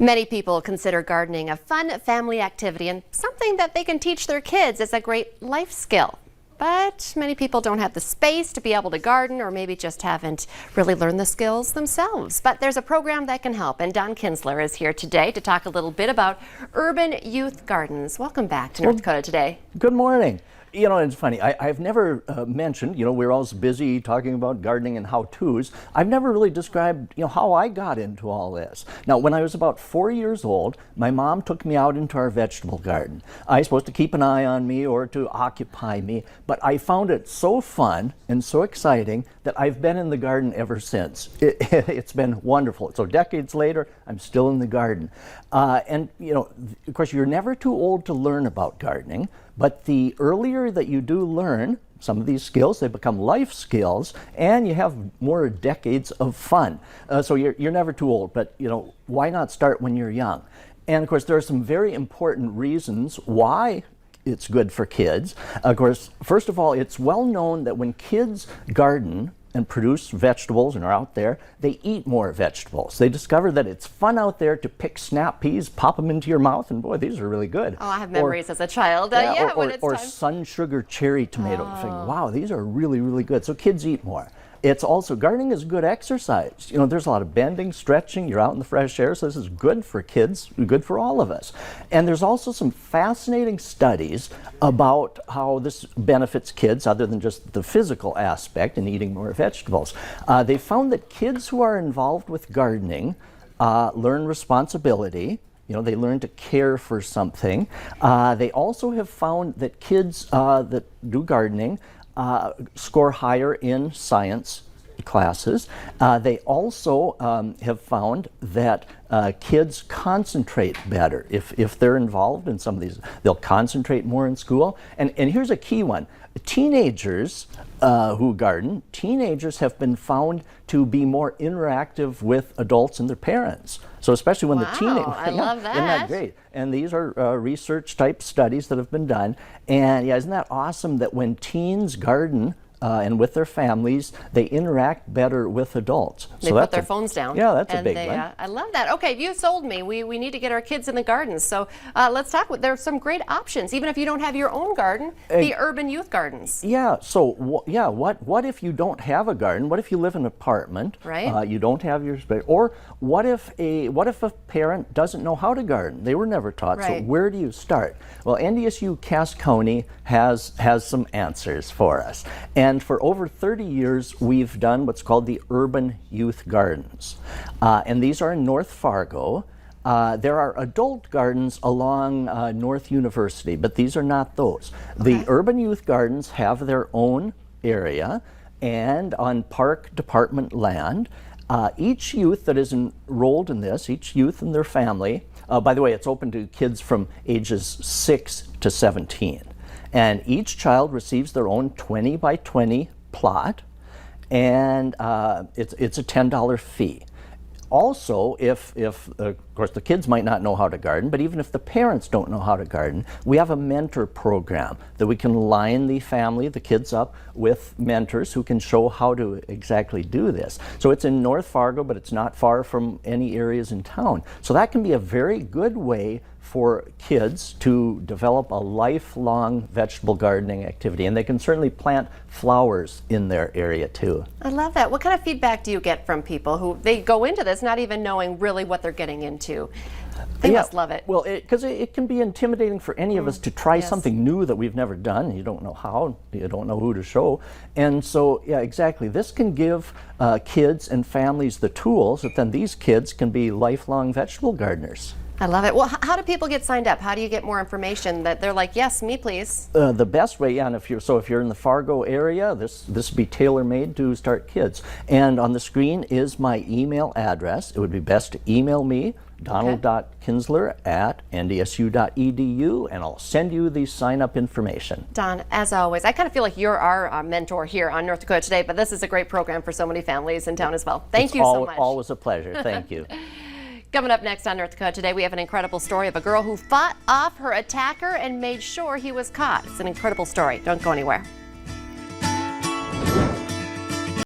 Many people consider gardening a fun family activity and something that they can teach their kids as a great life skill. But many people don't have the space to be able to garden, or maybe just haven't really learned the skills themselves. But there's a program that can help, and Don Kinsler is here today to talk a little bit about urban youth gardens. Welcome back to North Dakota Today. Good morning. You know, it's funny, I've never mentioned, we're always busy talking about gardening and how-tos. I've never really described, how I got into all this. Now, when I was about 4 years old, my mom took me out into our vegetable garden. I was supposed to keep an eye on me or to occupy me, but I found it so fun and so exciting that I've been in the garden ever since. It's been wonderful. So decades later, I'm still in the garden. Of course, you're never too old to learn about gardening. But the earlier that you do learn some of these skills, they become life skills, and you have more decades of fun. So you're never too old, but why not start when you're young? And of course, there are some very important reasons why it's good for kids. Of course, first of all, it's well known that when kids garden and produce vegetables and are out there, they eat more vegetables. They discover that it's fun out there to pick snap peas, pop them into your mouth, and boy, these are really good. Oh, I have memories as a child. Or sun sugar cherry tomato. Oh. Think, wow, these are really, really good. So kids eat more. It's also, gardening is good exercise. There's a lot of bending, stretching, you're out in the fresh air, so this is good for kids, good for all of us. And there's also some fascinating studies about how this benefits kids other than just the physical aspect and eating more vegetables. They found that kids who are involved with gardening learn responsibility. They learn to care for something. They also have found that kids that do gardening score higher in science classes. They also have found that kids concentrate better. If they're involved in some of these, they'll concentrate more in school. And here's a key one. Teenagers who garden, teenagers have been found to be more interactive with adults and their parents. So especially when the teenagers, I love that. Isn't that great? And these are research type studies that have been done. And isn't that awesome that when teens garden and with their families, they interact better with adults. They put their phones down. Yeah, that's a big one. I love that. Okay, you sold me. We need to get our kids in the gardens. So let's talk. There are some great options, even if you don't have your own garden. The urban youth gardens. Yeah. So what if you don't have a garden? What if you live in an apartment? Right. You don't have your space. Or what if a parent doesn't know how to garden? They were never taught. Right. So where do you start? Well, NDSU Cass County has some answers for us. And for over 30 years, we've done what's called the Urban Youth Gardens. And these are in North Fargo. There are adult gardens along North University, but these are not those. Okay. The Urban Youth Gardens have their own area and on park department land. Each youth that is enrolled in this, each youth and their family, by the way, it's open to kids from ages 6 to 17. And each child receives their own 20 by 20 plot, and it's a $10 fee. Also, if of course the kids might not know how to garden, but even if the parents don't know how to garden, we have a mentor program that we can line the family, the kids up with mentors who can show how to exactly do this. So it's in North Fargo, but it's not far from any areas in town. So that can be a very good way for kids to develop a lifelong vegetable gardening activity, and they can certainly plant flowers in their area too. I love that. What kind of feedback do you get from people who they go into this not even knowing really what they're getting into? They must love it. Well, because it can be intimidating for any of us to try something new that we've never done. You don't know how, you don't know who to show. And so, yeah, exactly. This can give kids and families the tools that then these kids can be lifelong vegetable gardeners. I love it. Well, how do people get signed up? How do you get more information that they're like, yes, me please? The best way, and if you're in the Fargo area, this would be tailor-made to start kids. And on the screen is my email address. It would be best to email me, donald.kinsler@ndsu.edu, and I'll send you the sign-up information. Don, as always, I kind of feel like you're our mentor here on North Dakota Today, but this is a great program for so many families in town as well. Thank you so much. Always a pleasure. Thank you. Coming up next on North Dakota Today, we have an incredible story of a girl who fought off her attacker and made sure he was caught. It's an incredible story. Don't go anywhere.